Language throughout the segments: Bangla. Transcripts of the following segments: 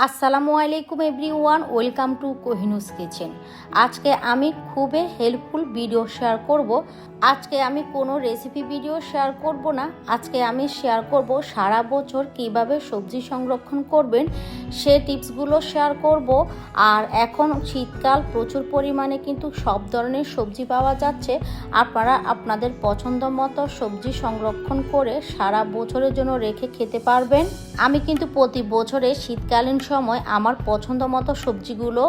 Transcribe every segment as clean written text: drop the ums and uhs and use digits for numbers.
আসসালামু আলাইকুম এভরিওয়ান, ওয়েলকাম টু কোহিনুস কিচেন। আজকে আমি খুবই হেল্পফুল ভিডিও শেয়ার করব। আজকে আমি কোনো রেসিপি ভিডিও শেয়ার করব না। আজকে আমি শেয়ার করব সারা বছর কিভাবে সবজি সংরক্ষণ করবেন সে টিপসগুলো শেয়ার করব। আর এখন শীতকাল, প্রচুর পরিমাণে কিন্তু সব ধরনের সবজি পাওয়া যাচ্ছে। আপনারা আপনাদের পছন্দ মতো সবজি সংরক্ষণ করে সারা বছরের জন্য রেখে খেতে পারবেন। আমি কিন্তু প্রতি বছরে শীতকালীন সময় আমার পছন্দ মতো সবজিগুলো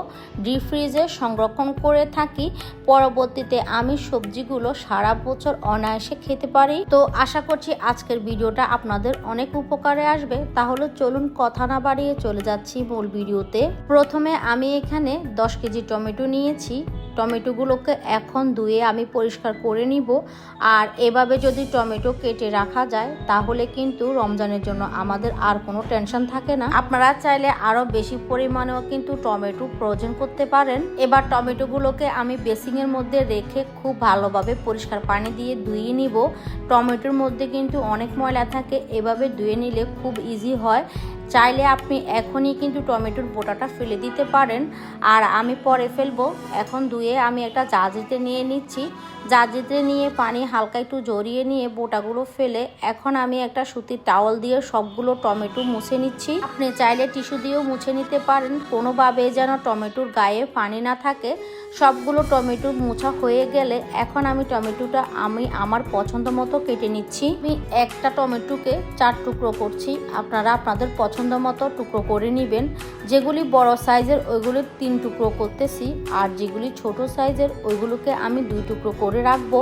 ডিপ ফ্রিজে সংরক্ষণ করে থাকি। পরবর্তীতে আমি সবজিগুলো সারা বছর অনায়াসে খেতে পারি। তো আশা করছি আজকের ভিডিওটা আপনাদের অনেক উপকারে আসবে। তাহলে চলুন কথা না বাড়িয়ে চলে যাচ্ছি মূল ভিডিওতে। প্রথমে আমি এখানে 10 কেজি টমেটো নিয়েছি। টমেটোগুলোকে এখন ধুয়ে আমি পরিষ্কার করে নিব। আর এভাবে যদি টমেটো কেটে রাখা যায় তাহলে কিন্তু রমজানের জন্য আমাদের আর কোনো টেনশন থাকে না। আপনারা চাইলে আরও বেশি পরিমাণেও কিন্তু টমেটো প্রয়োজন করতে পারেন। এবার টমেটোগুলোকে আমি বেসিংয়ের মধ্যে রেখে খুব ভালোভাবে পরিষ্কার পানি দিয়ে ধুয়ে নিব। টমেটোর মধ্যে কিন্তু অনেক ময়লা থাকে, এভাবে ধুয়ে নিলে খুব ইজি হয়। চাইলে আপনি এখনই কিন্তু টমেটোর বোটাটা ফেলে দিতে পারেন, আর আমি পরে ফেলবো। এখন ধুয়ে আমি একটা জাজিতে নিয়ে নিচ্ছি। জাজিতে নিয়ে পানি হালকা একটু জড়িয়ে নিয়ে বোটাগুলো ফেলে এখন আমি একটা সুতির টাওয়াল দিয়ে সবগুলো টমেটো মুছে নিচ্ছি। আপনি চাইলে টিস্যু দিয়েও মুছে নিতে পারেন, কোনোভাবে যেন টমেটোর গায়ে পানি না থাকে। সবগুলো টমেটো মোছা হয়ে গেলে এখন আমি টমেটোটা আমার পছন্দ মতো কেটে নিচ্ছি। আমি একটা টমেটোকে 4 টুকরো করছি। আপনারা আপনাদের পছন্দ মতো টুকরো করে নেবেন। যেগুলি বড় সাইজের ওইগুলি 3 টুকরো করতেছি, আর যেগুলি ছোট সাইজের ওইগুলোকে আমি 2 টুকরো করে রাখবো।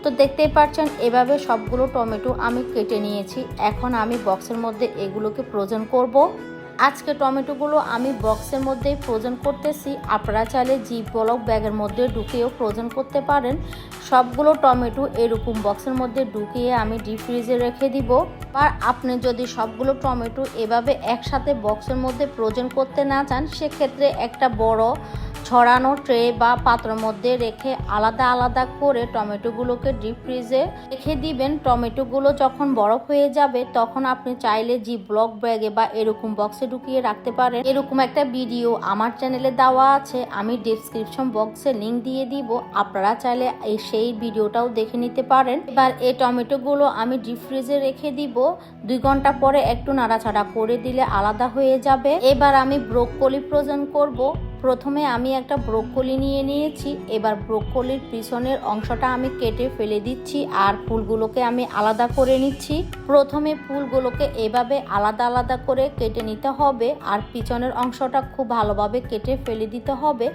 তো দেখতেই পাচ্ছেন এভাবে সবগুলো টমেটো আমি কেটে নিয়েছি। এখন আমি বক্সের মধ্যে এগুলোকে ফ্রোজেন করব। আজকে টমেটোগুলো আমি বক্সের মধ্যেই ফ্রোজেন করতেছি। আপনারা চাইলে জিপ ব্লক ব্যাগের মধ্যে ঢুকিয়েও ফ্রোজেন করতে পারেন। সবগুলো টমেটো এরকম বক্সের মধ্যে ঢুকিয়ে আমি ডিপ ফ্রিজে রেখে দিব। আর আপনি যদি সবগুলো টমেটো এভাবে একসাথে বক্সের মধ্যে ফ্রোজেন করতে না চান, সেক্ষেত্রে একটা বড় ছড়ানো ট্রে বা পাত্রের মধ্যে রেখে আলাদা আলাদা করে টমেটোগুলোকে ডিপ ফ্রিজে রেখে দিবেন। টমেটোগুলো যখন বরফ হয়ে যাবে তখন আপনি চাইলে জিপ ব্লক ব্যাগে বা এরকম বক্সে ঢুকিয়ে রাখতে পারেন। এরকম একটা ভিডিও আমার চ্যানেলে দেওয়া আছে, আমি ডেসক্রিপশন বক্সে লিংক দিয়ে দিব। আপনারা চাইলে সেই ভিডিওটাও দেখে নিতে পারেন। এবার এই টমেটোগুলো আমি ডিপ ফ্রিজে রেখে দিব। 2 ঘন্টা পরে একটু নাড়াচাড়া করে দিলে আলাদা হয়ে যাবে। এবার আমি ব্রোকলি ফ্রোজেন করব। প্রথমে আমি একটা ব্রোকলি নিয়ে নিয়েছি। এবার ব্রোকলির পিছনের অংশটা আমি কেটে ফেলে দিচ্ছি, আর ফুলগুলোকে আমি আলাদা করে নিচ্ছি। প্রথমে ফুলগুলোকে এভাবে আলাদা আলাদা করে কেটে নিতে হবে, আর পিছনের অংশটা খুব ভালোভাবে কেটে ফেলে দিতে হবে।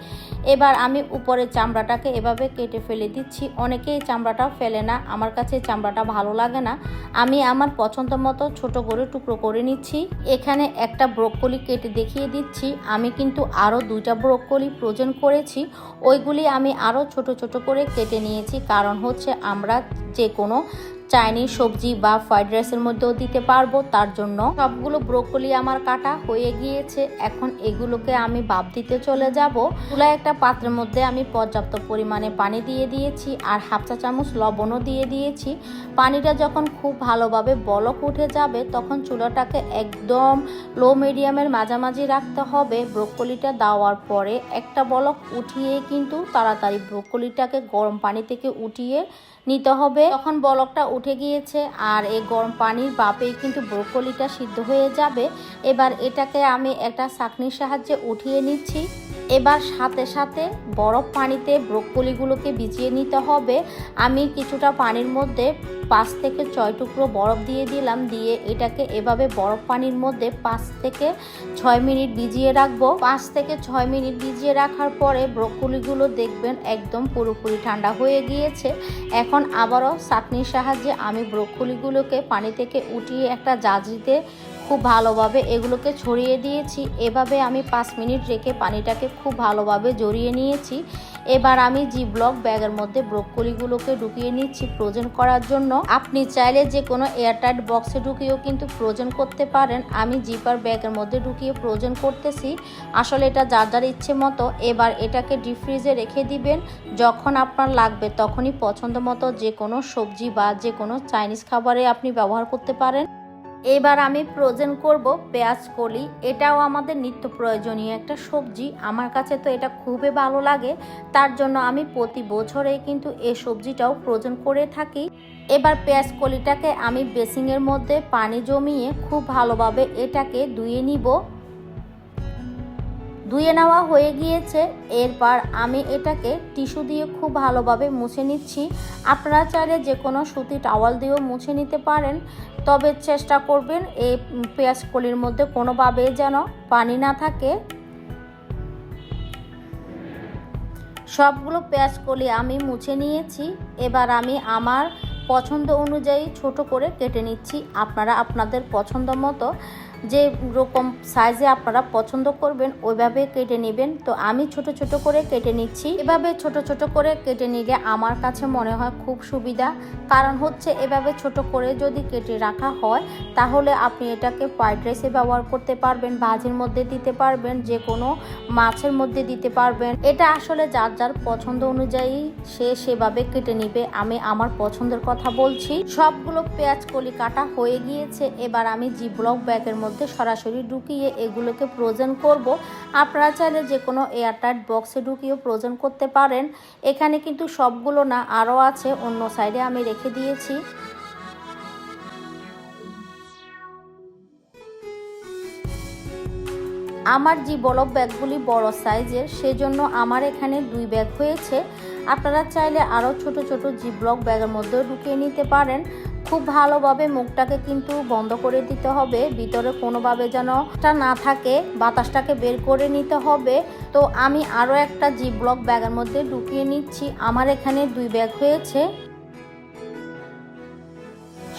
এবার আমি উপরের চামড়াটাকে এভাবে কেটে ফেলে দিচ্ছি। অনেকেই চামড়াটা ফেলে না, আমার কাছে চামড়াটা ভালো লাগে না। আমি আমার পছন্দ মতো ছোট করে টুকরো করে নিচ্ছি। এখানে একটা ব্রোকলি কেটে দেখিয়ে দিচ্ছি। আমি কিন্তু আরও 2টা ব্রোকলি ফ্রোজেন করেছি, ওইগুলি আমি আরও ছোট ছোট করে কেটে নিয়েছি। কারণ হচ্ছে আমরা যে কোনো চাইনিজ সবজি বা ফ্রাইড রাইসের মধ্যেও দিতে পারবো, তার জন্য। সবগুলো ব্রোকলি আমার কাটা হয়ে গিয়েছে। এখন এগুলোকে আমি ভাপ দিতে চলে যাব। চুলায় একটা পাত্রের মধ্যে আমি পর্যাপ্ত পরিমাণে পানি দিয়ে দিয়েছি, আর 1/2 চা চামচ লবণও দিয়ে দিয়েছি। পানিটা যখন খুব ভালোভাবে বলক উঠে যাবে তখন চুলাটাকে একদম লো মিডিয়ামের মাঝামাঝি রাখতে হবে। ব্রোকলিটা দেওয়ার পরে একটা বলক উঠিয়ে কিন্তু তাড়াতাড়ি ব্রোকলিটাকে গরম পানি থেকে উঠিয়ে নিতে হবে। তখন বলকটা উঠে গিয়েছে, আর এই গরম পানির ভাপেই কিন্তু ব্রোকলিটা সিদ্ধ হয়ে যাবে। এবার এটাকে আমি একটা ছাঁকনির সাহায্যে উঠিয়ে নিচ্ছি। এবার সাথে সাথে বরফ পানিতে ব্রোকলিগুলোকে ভিজিয়ে নিতে হবে। আমি কিছুটা পানির মধ্যে 5 থেকে 6 টুকরো বরফ দিয়ে দিলাম। দিয়ে এটাকে এভাবে বরফ পানির মধ্যে 5 থেকে 6 মিনিট ভিজিয়ে রাখবো। 5 থেকে 6 মিনিট ভিজিয়ে রাখার পরে ব্রোকলিগুলো দেখবেন একদম পুরোপুরি ঠান্ডা হয়ে গিয়েছে। এখন আবারও ছাঁকনির সাহায্যে আমি ব্রোকলিগুলোকে পানি থেকে উঠিয়ে একটা জাজিতে খুব ভালোভাবে এগুলোকে ছড়িয়ে দিয়েছি। এভাবে আমি 5 মিনিট রেখে পানিটাকে খুব ভালোভাবে জড়িয়ে নিয়েছি। এবার আমি জিপ ব্লক ব্যাগের মধ্যে ব্রোকলিগুলোকে ঢুকিয়ে নিচ্ছি ফ্রোজেন করার জন্য। আপনি চাইলে যে কোনো এয়ারটাইট বক্সে ঢুকিয়েও কিন্তু ফ্রোজেন করতে পারেন। আমি জিপার ব্যাগের মধ্যে ঢুকিয়ে ফ্রোজেন করতেছি। আসলে এটা যার যার ইচ্ছে মতো। এবার এটাকে ডিপ ফ্রিজে রেখে দিবেন। যখন আপনার লাগবে তখনই পছন্দ মতো যে কোনো সবজি বা যে কোনো চাইনিজ খাবারে আপনি ব্যবহার করতে পারেন। এবার আমি ফ্রোজেন করব পেঁয়াজ কলি। এটাও আমাদের নিত্য প্রয়োজনীয় একটা সবজি। আমার কাছে তো এটা খুবই ভালো লাগে, তার জন্য আমি প্রতি বছরেই কিন্তু এই সবজিটাও ফ্রোজেন করে থাকি। এবার পেঁয়াজ কলিটাকে আমি বেসিংয়ের মধ্যে পানি জমিয়ে খুব ভালোভাবে এটাকে ধুয়ে নিব। ধুয়ে নেওয়া হয়ে গিয়েছে। এরপর আমি এটাকে টিস্যু দিয়ে খুব ভালোভাবে মুছে নিচ্ছি। আপনারা চাইলে যে কোনো সুতি টাওয়াল দিয়েও মুছে নিতে পারেন, তবে চেষ্টা করবেন এই পেঁয়াজ কলির মধ্যে কোনোভাবে যেন পানি না থাকে। সবগুলো পেঁয়াজ কলি আমি মুছে নিয়েছি। এবার আমি আমার পছন্দ অনুযায়ী ছোট করে কেটে নিচ্ছি। আপনারা আপনাদের পছন্দ মতো যে রকম সাইজে আপনারা পছন্দ করবেন ওইভাবে কেটে নেবেন। তো আমি ছোট ছোট করে কেটে নিচ্ছি। এভাবে ছোট ছোট করে কেটে নিলে আমার কাছে মনে হয় খুব সুবিধা। কারণ হচ্ছে এভাবে ছোট করে যদি কেটে রাখা হয় তাহলে আপনি এটাকে ফ্রাইড রাইসে ব্যবহার করতে পারবেন, ভাজির মধ্যে দিতে পারবেন, যে কোনো মাছের মধ্যে দিতে পারবেন। এটা আসলে যার যার পছন্দ অনুযায়ী সে সেভাবে কেটে নিবে। আমি আমার পছন্দের কথা বলছি। সবগুলো পেঁয়াজ কলি কাটা হয়ে গিয়েছে। এবার আমি জিপলক ব্যাগের মধ্যে সরাসরি ঢুকিয়ে এগুলোকে ফ্রোজেন করব। আপনারা চাইলে যে কোনো এয়ারটাইট বক্সে ঢুকিয়ে ফ্রোজেন করতে পারেন। এখানে কিন্তু সবগুলো না, আরও আছে, অন্য সাইডে আমি রেখে দিয়েছি। আমার জিপলক ব্যাগগুলি বড় সাইজের, সেজন্য আমার এখানে 2 ব্যাগ হয়েছে। আপনারা চাইলে আরও ছোট ছোট জিপলক ব্যাগের মধ্যেও ঢুকিয়ে নিতে পারেন। খুব ভালোভাবে মুখটাকে কিন্তু বন্ধ করে দিতে হবে, ভিতরে কোনোভাবে যেন না থাকে, বাতাসটাকে বের করে নিতে হবে। তো আমি আরও একটা জিপলক ব্যাগের মধ্যে ঢুকিয়ে নিচ্ছি। আমার এখানে 2 ব্যাগ হয়েছে।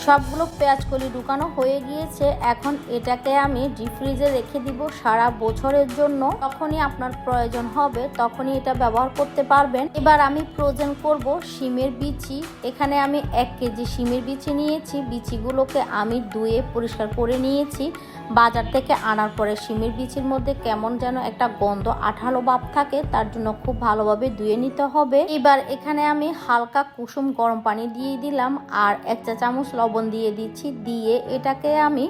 সবগুলো পেঁয়াজ কলি ঢুকানো হয়ে গিয়েছে। এখন এটাকে আমি ডিপ ফ্রিজে রেখে দিব সারা বছরের জন্য। যখনই আপনার প্রয়োজন হবে তখনই এটা ব্যবহার করতে পারবেন। এবার আমি ফ্রোজেন করব শিমের বিচি। এখানে আমি 1 কেজি শিমের বিচি নিয়েছি। বিচিগুলোকে আমি ধুয়ে পরিষ্কার করে নিয়েছি। বাজার থেকে আনার পরে শিমের বিচির মধ্যে কেমন যেন একটা গন্ধ, আঠালো ভাব থাকে, তার জন্য খুব ভালোভাবে ধুয়ে নিতে হবে। এবার এখানে আমি হালকা কুসুম গরম পানি দিয়ে দিলাম আর 1 চা চামচ লবণ দিয়ে দিচ্ছি। দিয়ে এটাকে আমি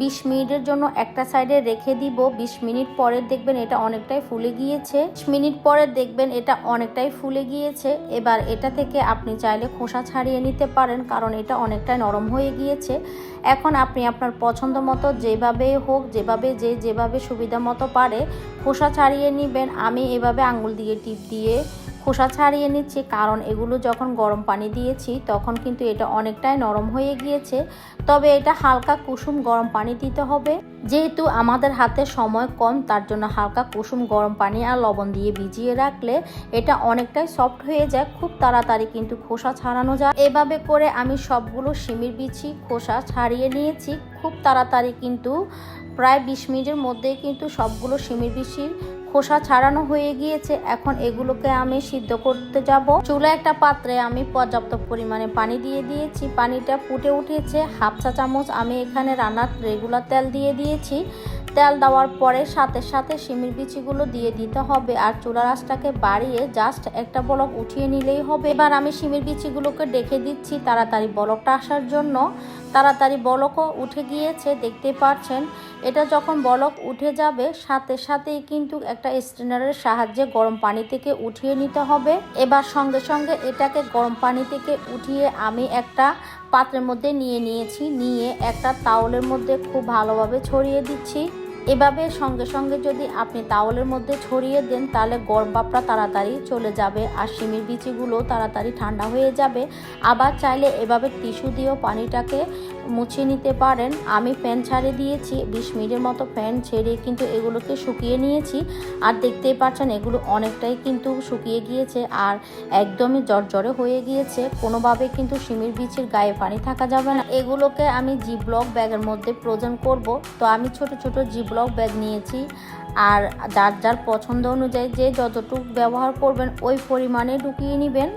20 মিনিটের জন্য একটা সাইডে রেখে দিব। 20 মিনিট পরে দেখবেন এটা অনেকটাই ফুলে গিয়েছে। 20 মিনিট পরে দেখবেন এটা অনেকটাই ফুলে গিয়েছে। এবার এটা থেকে আপনি চাইলে খোসা ছাড়িয়ে নিতে পারেন, কারণ এটা অনেকটাই নরম হয়ে গিয়েছে। এখন আপনি আপনার পছন্দ মতো যেভাবে হোক, যেভাবে সুবিধা মতো পারে খোসা ছাড়িয়ে নেবেন। আমি এভাবে আঙ্গুল দিয়ে টিপ দিয়ে খোসা ছাড়িয়ে নিচ্ছি, কারণ এগুলো যখন গরম পানি দিয়েছি তখন কিন্তু এটা অনেকটাই নরম হয়ে গিয়েছে। তবে এটা হালকা কুসুম গরম পানি দিতে হবে। যেহেতু আমাদের হাতে সময় কম, তার জন্য হালকা কুসুম গরম পানি আর লবণ দিয়ে ভিজিয়ে রাখলে এটা অনেকটাই সফট হয়ে যায়। খুব তাড়াতাড়ি কিন্তু খোসা ছাড়ানো যায়। এভাবে করে আমি সবগুলো শিমের বিচি খোসা ছাড়িয়ে নিয়েছি। খুব তাড়াতাড়ি কিন্তু প্রায় 20 মিনিটের মধ্যেই কিন্তু সবগুলো শিমের বিচির খোসা ছাড়ানো হয়ে গিয়েছে। এখন এগুলোকে আমি সিদ্ধ করতে যাব। চুলা একটা পাত্রে আমি পর্যাপ্ত পরিমাণে পানি দিয়ে দিয়েছি। পানিটা ফুটে উঠেছে। 1/2 চা চামচ আমি এখানে রান্নার রেগুলার তেল দিয়ে দিয়েছি। তেল দেওয়ার পরে সাথে সাথে শিমের বিচিগুলো দিয়ে দিতে হবে আর চুলার আঁচটাকে বাড়িয়ে জাস্ট একটা বলক উঠিয়ে নিলেই হবে। এবার আমি শিমের বিচিগুলোকে ডেকে দিচ্ছি তাড়াতাড়ি বলকটা আসার জন্য। তাড়াতাড়ি বলকও উঠে গিয়েছে, দেখতে পাচ্ছেন। এটা যখন বলক উঠে যাবে সাথে সাথেই কিন্তু একটা স্ট্রেনারের সাহায্যে গরম পানি থেকে উঠিয়ে নিতে হবে। এবার সঙ্গে সঙ্গে এটাকে গরম পানি থেকে উঠিয়ে আমি একটা পাত্রের মধ্যে নিয়ে একটা তাওয়ালের মধ্যে খুব ভালোভাবে ছড়িয়ে দিচ্ছি। এভাবে সঙ্গে সঙ্গে যদি আপনি তাওয়ালের মধ্যে ছড়িয়ে দেন তাহলে গরম ভাবটা তাড়াতাড়ি চলে যাবে আর শিমের বিচিগুলো তাড়াতাড়ি ঠান্ডা হয়ে যাবে। আবার চাইলে এভাবে টিস্যু দিয়েও পানিটাকে মুছে নিতে পারেন। আমি ফ্যান ছাড়িয়ে দিয়েছি, 20 মিনিটের মতো ফ্যান ছেড়ে কিন্তু এগুলোকে শুকিয়ে নিয়েছি। আর দেখতেই পাচ্ছেন এগুলো অনেকটাই কিন্তু শুকিয়ে গিয়েছে আর একদমই জর্জরে হয়ে গিয়েছে। কোনোভাবে কিন্তু শিমের বিচির গায়ে পানি থাকা যাবে না। এগুলোকে আমি জিপলক ব্যাগের মধ্যে ফ্রোজেন করব। তো আমি ছোট ছোট জিপলক ব্যাগ নিয়েছি আর যার যার পছন্দ অনুযায়ী যে যতটুকু ব্যবহার করবেন ওই পরিমাণে ঢুকিয়ে নেবেন।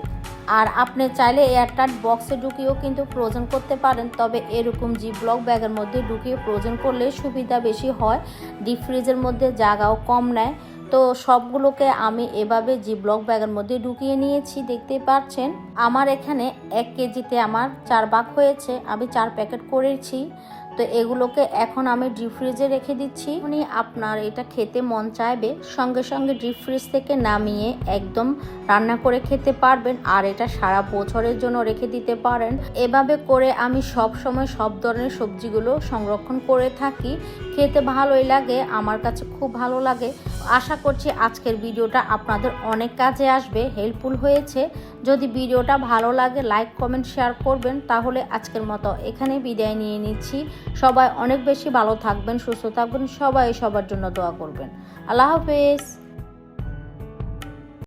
আর আপনি চাইলে এয়ারটাইট বক্সে ঢুকিয়েও কিন্তু ফ্রোজেন করতে পারেন, তবে এরকম জিপলক ব্যাগের মধ্যে ঢুকিয়ে ফ্রোজেন করলে সুবিধা বেশি হয়। ডিপ ফ্রিজের মধ্যে জায়গাও কম নেয়। তো সবগুলোকে আমি এভাবে জিপলক ব্যাগের মধ্যে ঢুকিয়ে নিয়েছি, দেখতেই পাচ্ছেন। আমার এখানে 1 কেজিতে আমার 4 ভাগ হয়েছে, আমি 4 প্যাকেট করেছি। তো এগুলোকে এখন আমি ডিপ ফ্রিজে রেখে দিচ্ছি। উনি আপনার এটা খেতে মন চাইবে সঙ্গে সঙ্গে ডিপ ফ্রিজ থেকে নামিয়ে একদম রান্না করে খেতে পারবেন, আর এটা সারা বছরের জন্য রেখে দিতে পারেন। এভাবে করে আমি সব সময় সব ধরনের সবজিগুলো সংরক্ষণ করে থাকি। খেতে ভালোই লাগে, আমার কাছে খুব ভালো লাগে। আশা করছি আজকের ভিডিওটা আপনাদের অনেক কাজে আসবে, হেল্পফুল হয়েছে। যদি ভিডিওটা ভালো লাগে লাইক কমেন্ট শেয়ার করবেন। তাহলে আজকের মতো এখানে বিদায় নিয়ে নিচ্ছি। সবাই অনেক বেশি ভালো থাকবেন, সুস্থ থাকবেন, সবাই সবার জন্য দোয়া করবেন। আল্লাহ হাফেজ।